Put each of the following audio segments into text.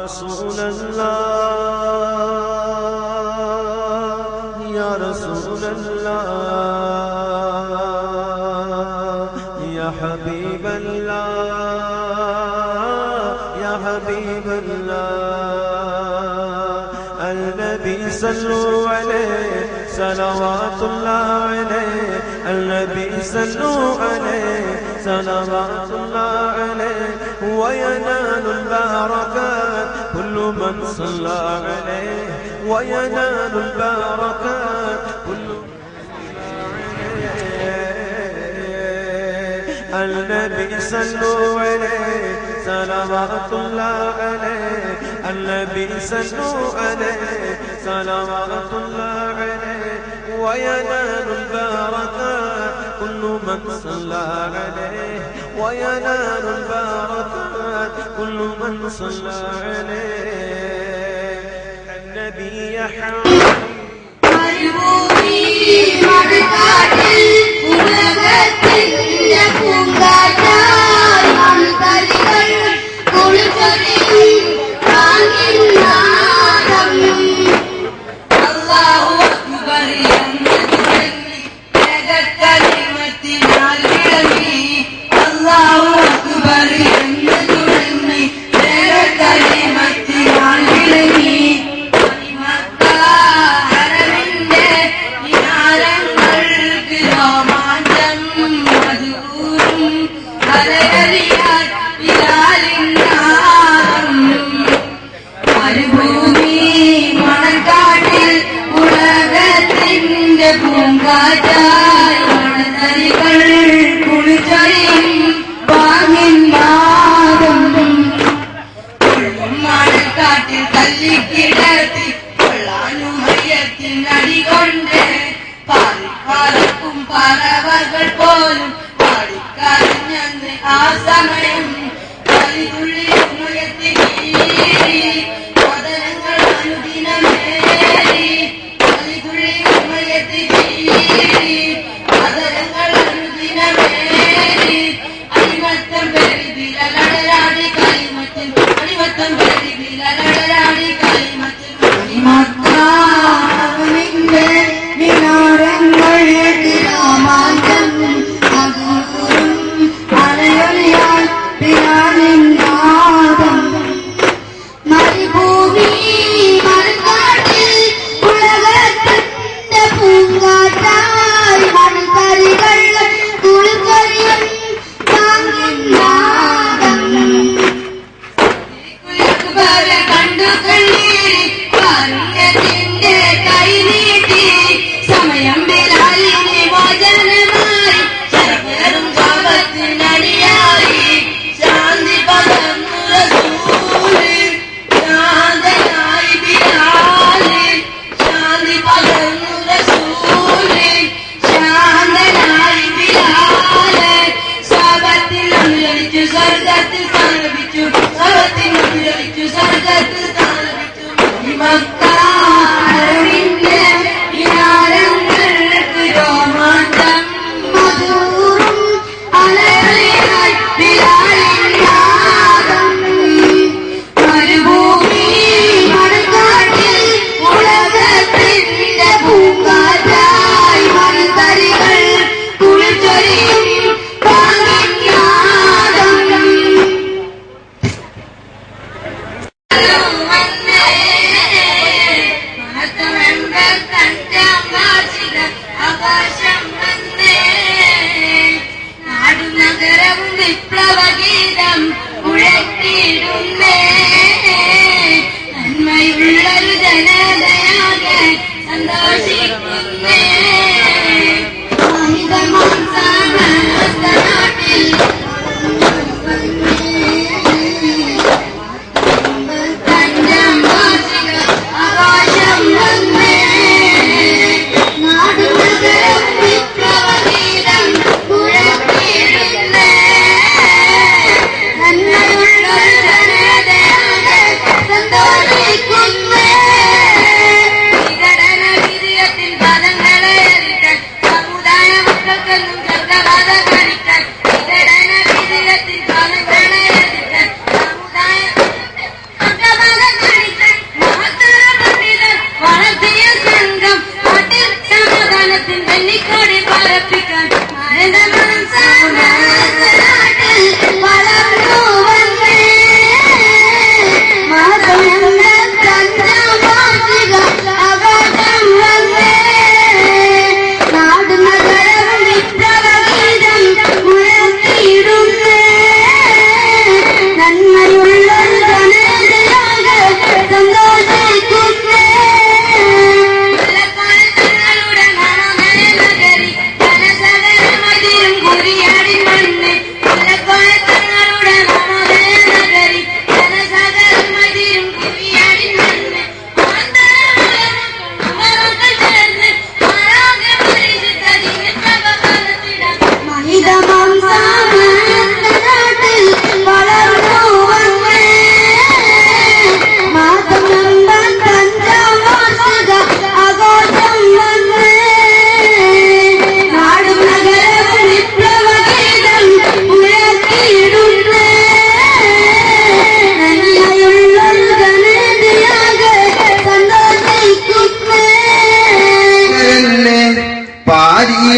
رسول الله يا رسول الله يا حبيب الله يا حبيب الله النبي صلوا عليه صلوات الله عليه النبي صلوا عليه صلوات الله عليه وينال البركات كل من صلى عليه وينال البركات كل من صلى عليه النبي صلوا عليه صلوات الله عليه النبي صلوا عليه صلوات الله عليه وينال البركات كل من صلى عليه وينال البركات كل من صلى عليه النبي يا Hello,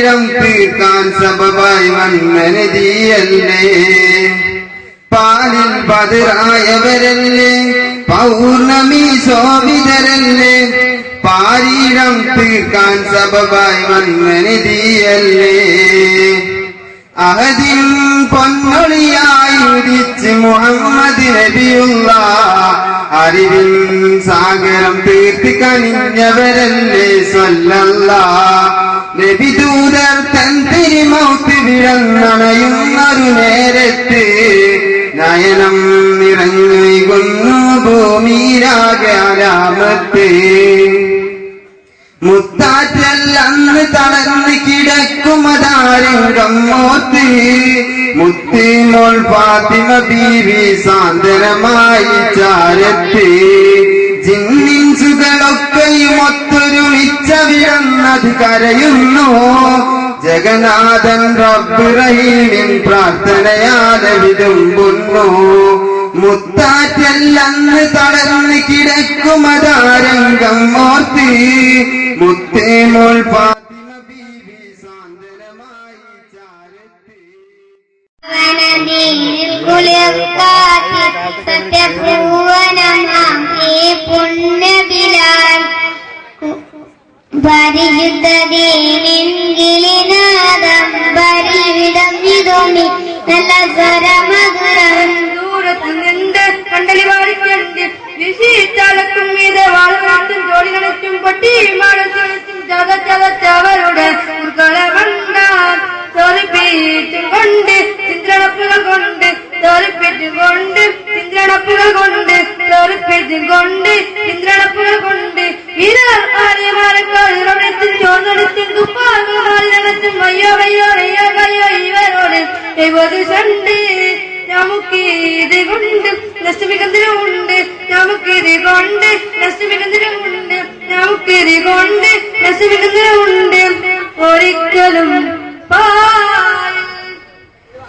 പാരീരം തീർക്കാൻ സബബായി വന്ന നദിയല്ലേ പാലിൽ ബദറായവരല്ലേ പൗർണമി ശോഭിതരല്ലേ പാരീരം തീർക്കാൻ സബബായി വന്ന നദിയല്ലേ അഹദിൻ പൊന്നൊളിയായി ഉദിച്ച് മുഹമ്മദ് നബിയുള്ള അറിവിൻ സാഗരം തീർത്തി കനിഞ്ഞവരല്ലേ സ്വല്ലല്ലാഹ് നബിദൂതർ തൻ തിരുമൗത്ത് വിളങ്ങണയുന്നൊരു നേരത്ത് നയനം നിറഞ്ഞുകൊന്നു ഭൂമിയിലാകെ അലാമത്ത് മുത്താറ്റൽ അന്ന് തളർന്ന് കിടക്കുമതാരംഗം മോത്ത് മുത്തിനോൾ ഫാത്തിമ ബീവി സാന്ത്വനമായി ചാരത്ത് ജിന്നിൻസുകളൊക്കെയും ഒത്തൊരുമിച്ച വിളന്നത് കരയുന്നു ജഗന്നാഥൻ റബ്ബ് റഹീമിൻ പ്രാർത്ഥനയാലെ വിതുമ്പുന്നു മുത്താറ്റല്ലന്ന് തളർന്ന് കിടക്കുമതാരംഗം മോർത്ത് മുത്തേമോൾ ഫാത്തിമ ബീവി സാന്ത്വനമായി ചാരത്ത് സത്യപൂവനമാം ഈ പുണ്യബിലാൽ പരിശുദ്ധീനെങ്കിലിനാദം പരിവിടം വിതോമി നല്ല സ്വരമധുരം ദൂരത്ത് നിന്ന് കണ്ടലി വാടിക്കണ്ട് വിശീച്ചാലക്കും മീതെ വാളും ജോലികളച്ചും പൊട്ടിമാടച്ചും ചതച്ചവരുടെ കളമണ്ടാൻ തോൽപ്പിച്ചും കൊണ്ട് ചിന്ത്രണപ്പുകൾ കൊണ്ട് തോൽപ്പിച്ചും കൊണ്ട് ചിന്ത്രണപ്പുകൾ കൊണ്ട് തോൽപ്പിച്ചും കൊണ്ട് ചിന്ത്രണപ്പുകൾ കൊണ്ട് വീരമാരെക്കാളും ചോർന്നടിച്ചും തുപ്പാകും വയ്യോ വയ്യോ വയ്യോ കയ്യോ ഇവരോട് ദൈവദിശണ്ട് നമുക്കിത് കൊണ്ട് നഷ്ടമികന്തിരമുണ്ട് നമുക്കിത് കൊണ്ട് നഷ്ടമികന്തിരമുണ്ട് നമുക്കിത് കൊണ്ട് നഷ്ടമികന്തിരമുണ്ട് ഒരിക്കലും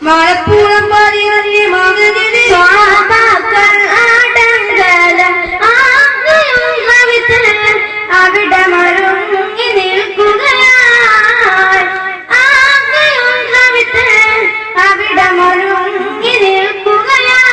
മലപ്പുറം പാലിയ മാതൃ അവിടെ മരുങ്ങി നിൽക്കുകയാൽ അവിടെ മരുങ്ങി നിൽക്കുകയാൽ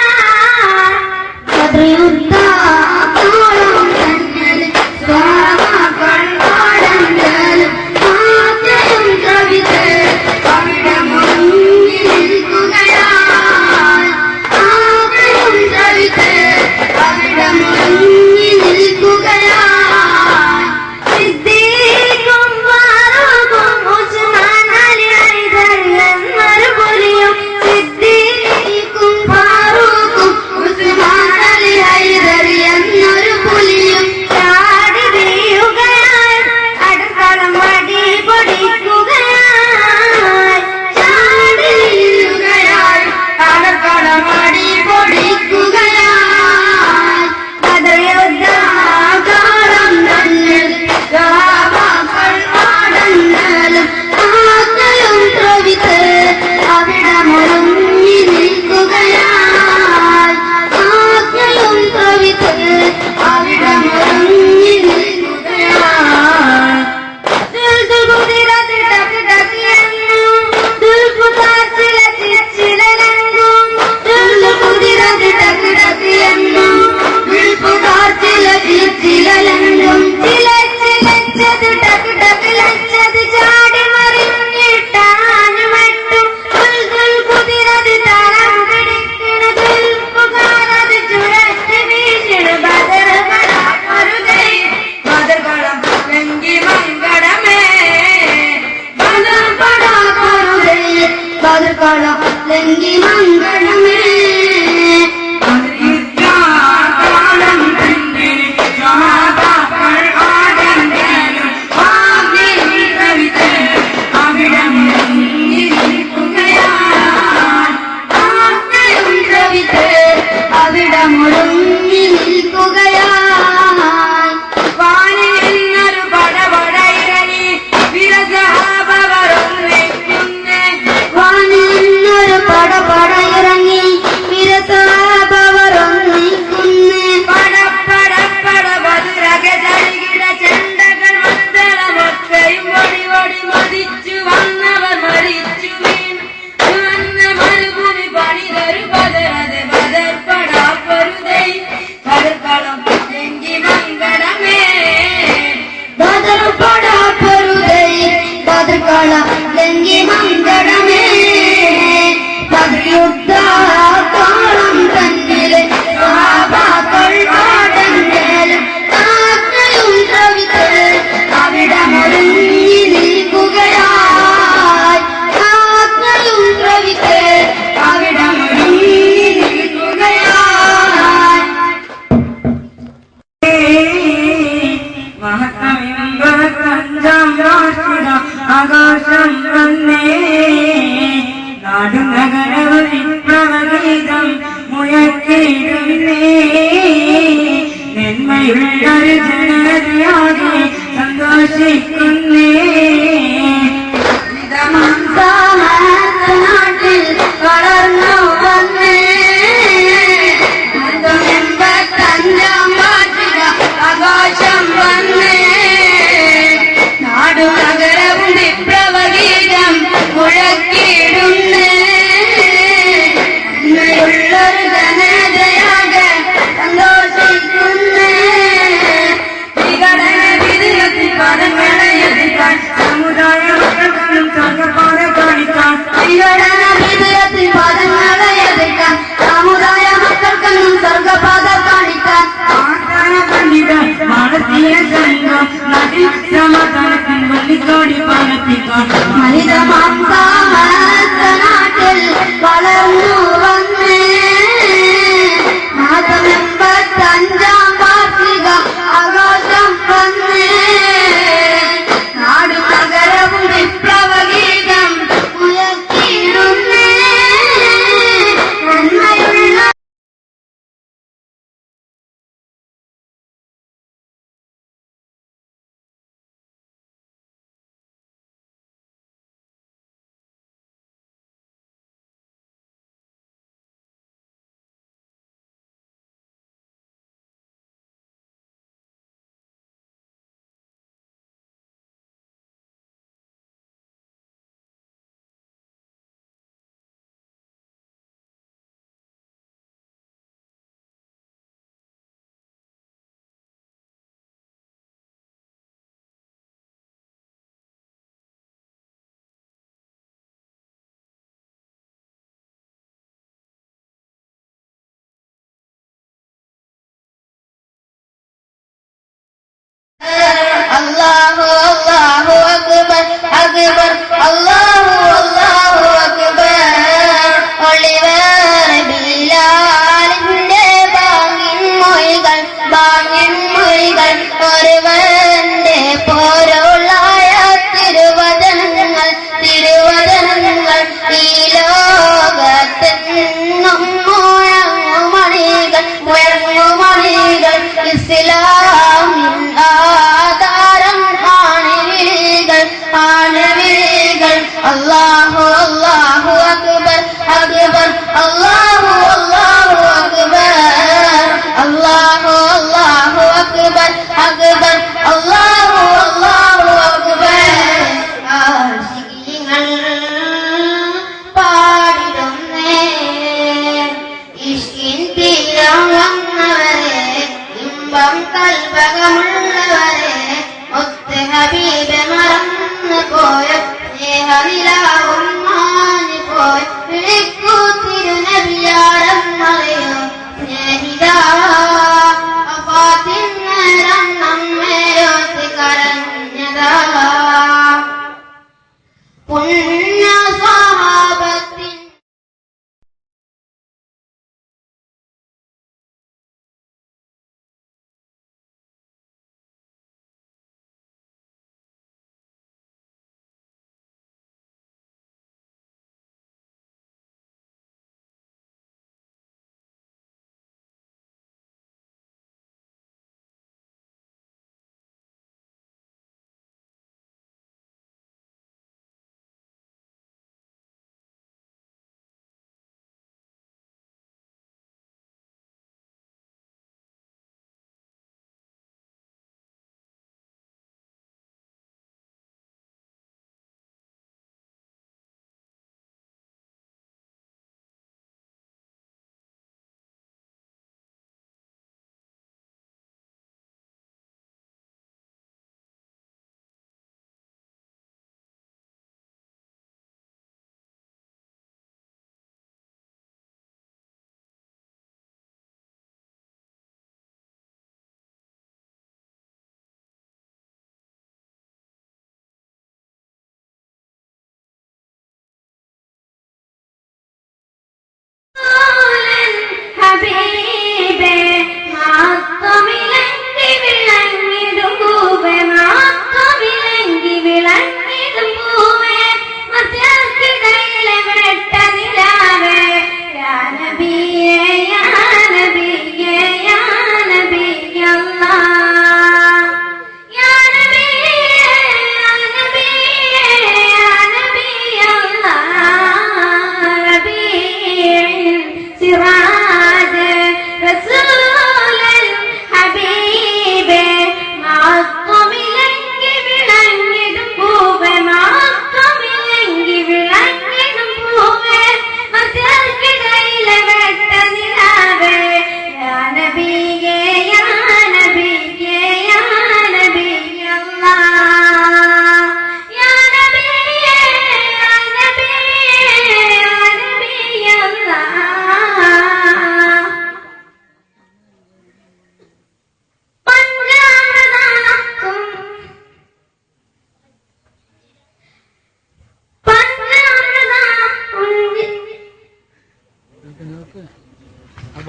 Siddhi kum Farukum Usman Ali Haidar സന്തോഷിക്കുന്നേ നാട്ടിൽ വളർന്നു വന്നേ 85 വാർഷിക ആഘോഷം വന്നേ നാടും നഗരവും വിപ്ലവഗീതം മുഴക്കിയിടുന്നേ ഉള്ളൊരു ജനതയാകെ സന്തോഷിക്കുന്നേ വിഘടന വിധേയത്തിൽ പദങ്ങളെ എതിർക്കാൻ സമുദായ മക്കൾക്കും സ്വർഗപാത കാണിക്കാൻ വിഘടന വിധേയത്തിൽ പദങ്ങളെ എതിർക്കാൻ സമുദായ മക്കൾക്കൊന്നും സ്വർഗപാത കാണിക്കാൻ ആചാര പണ്ഡിത മാനസീയ സംഘം നദി സമാധാനത്തിൽ വള്ളിക്കോടി പാലത്തിക്കാൻ നാട്ടിൽ വളർന്നു വന്നേ 85 വാർഷിക ആഘോഷം വന്നേ നാടും നഗരവും വിപ്ലവഗീതം മുഴക്കിയിടുന്നേ നന്മയുള്ള അല്ലാഹു അല്ലാഹു അക്ബർ അക്ബർ അല്ലാഹു അല്ലാഹു അക്ബർ ഒളിവർ ബിലാലിന്റെ ബാങ്ങിൻ മൊഴികൾ ഒരുവന്റെ പോരുള്ളായ തിരുവചനങ്ങൾ ഈ ലോകത്തെന്നും മുഴങ്ങുമണികൾ ഇസ്ലാമിൻ ആധാരം ആണിവിളികൾ അല്ലാഹു അല്ലാഹു അക്ബർ അക്ബർ അല്ലാഹു അല്ലാഹു അക്ബർ അല്ലാഹു അല്ലാഹു അക്ബർ അക്ബർ അല്ലാഹു അല്ലാഹു അക്ബർ ആശിഖീങ്ങൾ പാടിടുന്നേ ഇഷ്കിൻ തീരം വന്നവരെ ഇമ്പം കൽപകമുള്ളവരെ ഒത്ത് ഹബീബ് മറന്നു പോയ സ്നേഹനിലാവും മാഞ്ഞു പോയി വിളിക്കൂ തിരുനബിയാരെന്നറിയോ സ്നേഹിത വഫാത്തിൻ നേരം നമ്മെ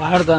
പാടുത്താ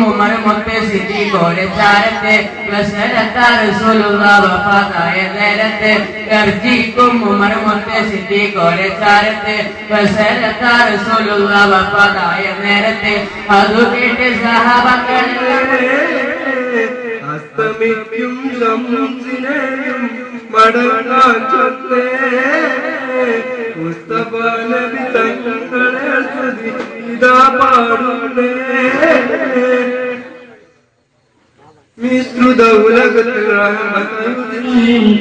ഉമർ മുത്ത് സിദ്ദീഖോടെ ചാരത്തെ വസലത്താ റസൂലുള്ളാഹ് വഫാത്തായ നേരത്തെ ഗർജിക്കും ഉമർ മുത്ത് സിദ്ദീഖോടെ ചാരത്തെ വസലത്താ റസൂലുള്ളാഹ് വഫാത്തായ നേരത്തെ അതു കേട്ട് സഹാബകൾ അസ്തമിക്കും ശംസിനെയും മടങ്ങാൻ ചൊല്ലേ മുസ്തഫ നബി തങ്ങളെ സ്തുതി ഇതാ പാടുന്നേ മിശ്രുത ഉലകത്തിൽ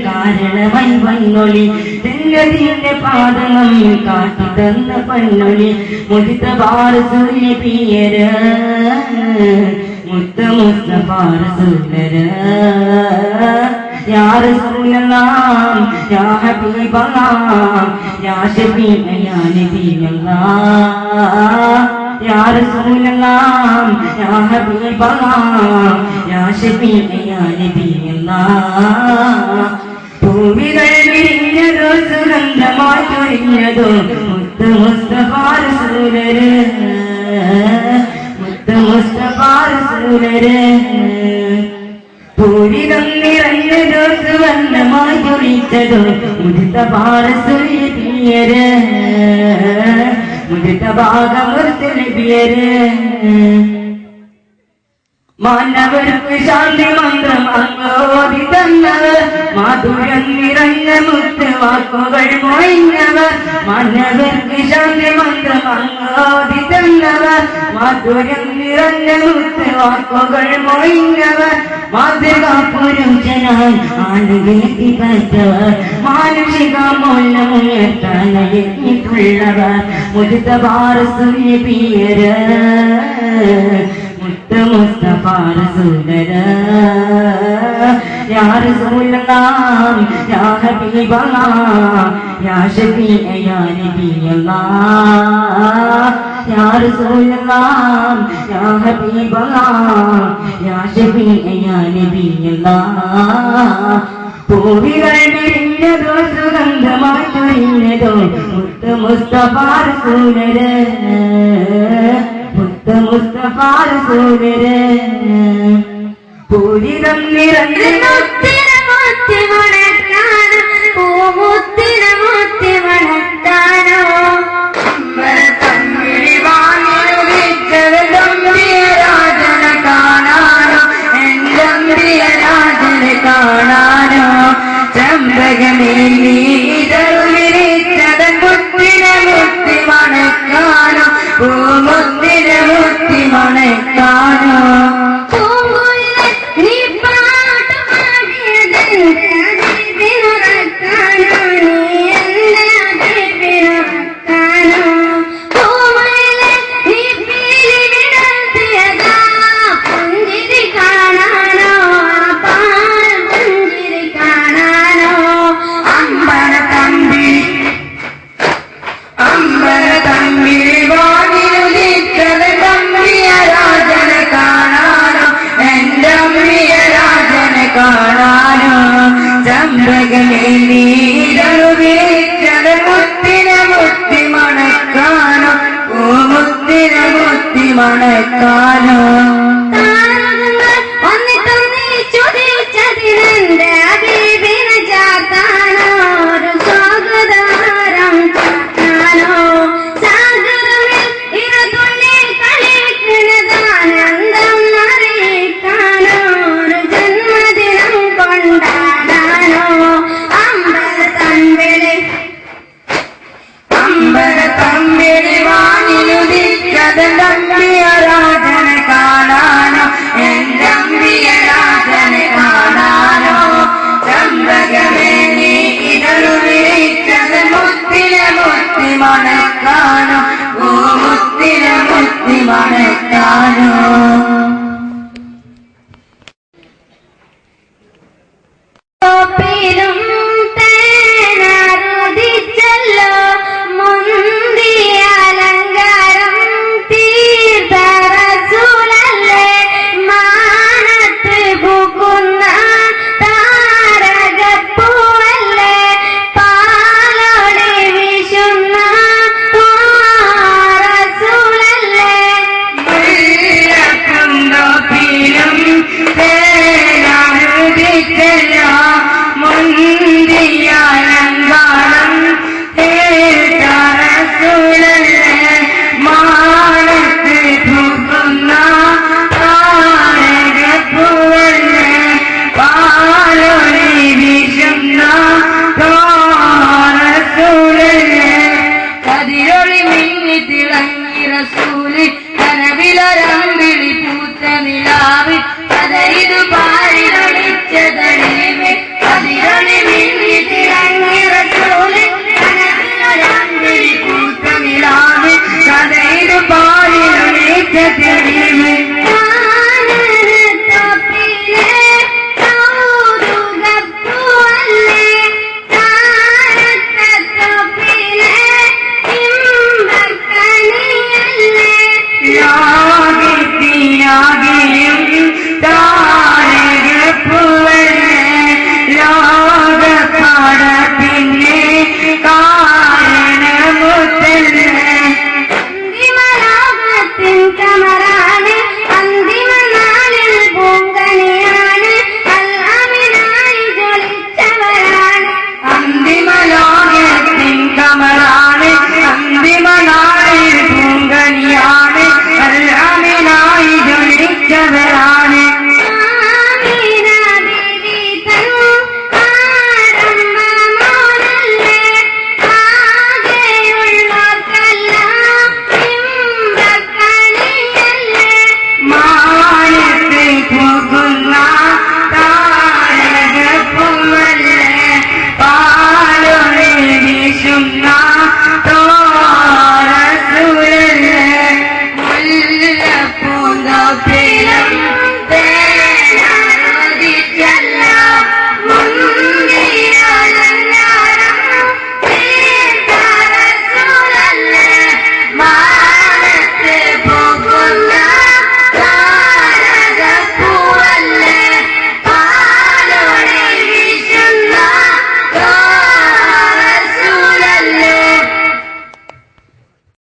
കാരണമായി വന്നൊളി തെങ്കതിന്റെ പാദങ്ങൾ കാട്ടി തന്ന പന്നൊളി മുദിത ഭാരസൂര്യ പിയര മുത്ത മുസ്തഫാര സുന്ദര യാ റസൂലല്ലാഹ് യാ ഹബീബല്ലാഹ് യാ ശഫീഅ യാ നബിയല്ലാഹ് യാ റസൂലല്ലാഹ് യാ ഹബീബല്ലാഹ് യാ ശഫീഅ യാ നബിയല്ലാഹ് ഭൂമികൾ വിരിഞ്ഞതോ സുഗന്ധമായി ചൊരിഞ്ഞതോ മുത്ത മുസ്തഫാ റസൂലര് മുത്ത മുസ്തഫാ റസൂലര് പൂരിതം നിറഞ്ഞതോ സുവർണ്ണമായി ചൊരിച്ചതോ മുദിത ഭാരസുരിയര് മുദിത ഭാഗമുർത്തിയര് മാനവർക്ക് ശാന്തി മന്ത്രം അങ്ങോതി തന്നവർ മാധുര്യം നിറഞ്ഞ മുത്ത് വാക്കുകൾ മൊഴിഞ്ഞവർ മാനവർക്ക് ശാന്തി മന്ത്രം അങ്ങോതി തന്നവർ മാധുര്യം നിറഞ്ഞ മുത്ത് വാക്കുകൾ മൊഴിഞ്ഞവർ മാതൃക പുരുഷനായി ആളുകേറ്റി പറ്റവർ മാനുഷിക മൂല്യമുയർത്താനയറ്റിട്ടുള്ളവർ മുദിത ഭാരസുരിയര് മുത്ത മുസ്തഫാ റസൂലര യാ റസൂലല്ലാഹ് യാ ഹബീബല്ലാഹ് യാ ശഫീഅ യാ നബിയല്ലാഹ് യാ റസൂലല്ലാഹ് യാ ഹബീബല്ലാഹ് യാ ശഫീഅ യാ നബിയല്ലാഹ് പൂവികൾ വിരിഞ്ഞതോ സുഗന്ധമായി ചൊരിഞ്ഞതോ മുത്ത മുസ്തഫാ റസൂലര മുത്ത മുസ്തഫാ റസൂലര് പൂരിതം നിറഞ്ഞ മുത്തി മണക്കാനോ പൂമുത്തിന മുത്തി മണക്കാനോ തമ്മിഴി വാങ്ങിയത് ഗംഭീരാജന കാണാനോ ഗംഭീരാജന കാണാനോ ചമ്പകമേ നീതരുവിരിച്ചത് മുത്തിന മുത്തി മണക്കാനോ പൂമുത്തിന മുത്തി മണക്കാനോ കാണാനോ ചമ്പകമേ നീരവിരിച്ചത് മുത്തിന മുത്തി മണക്കാനോ പൂമുത്തിന മുത്തി മണക്കാനോ ചോദിച്ചതിനെന്റെ അബീബിന ചാത്താനോ ഒരു സ്വാഗതാരം ചാത്താനോ സാഗരമിൽ ഇരുതുള്ളി കളിക്കുന്നതാനന്ദം അറിയിക്കാനോ ഒരു ജന്മദിനം കൊണ്ടാടാനോ അമ്പല തമ്പിളി വാനിലുദിച്ചത് തമ്പിയ രാജന കാണാനോ വിളിച്ചല്ലോ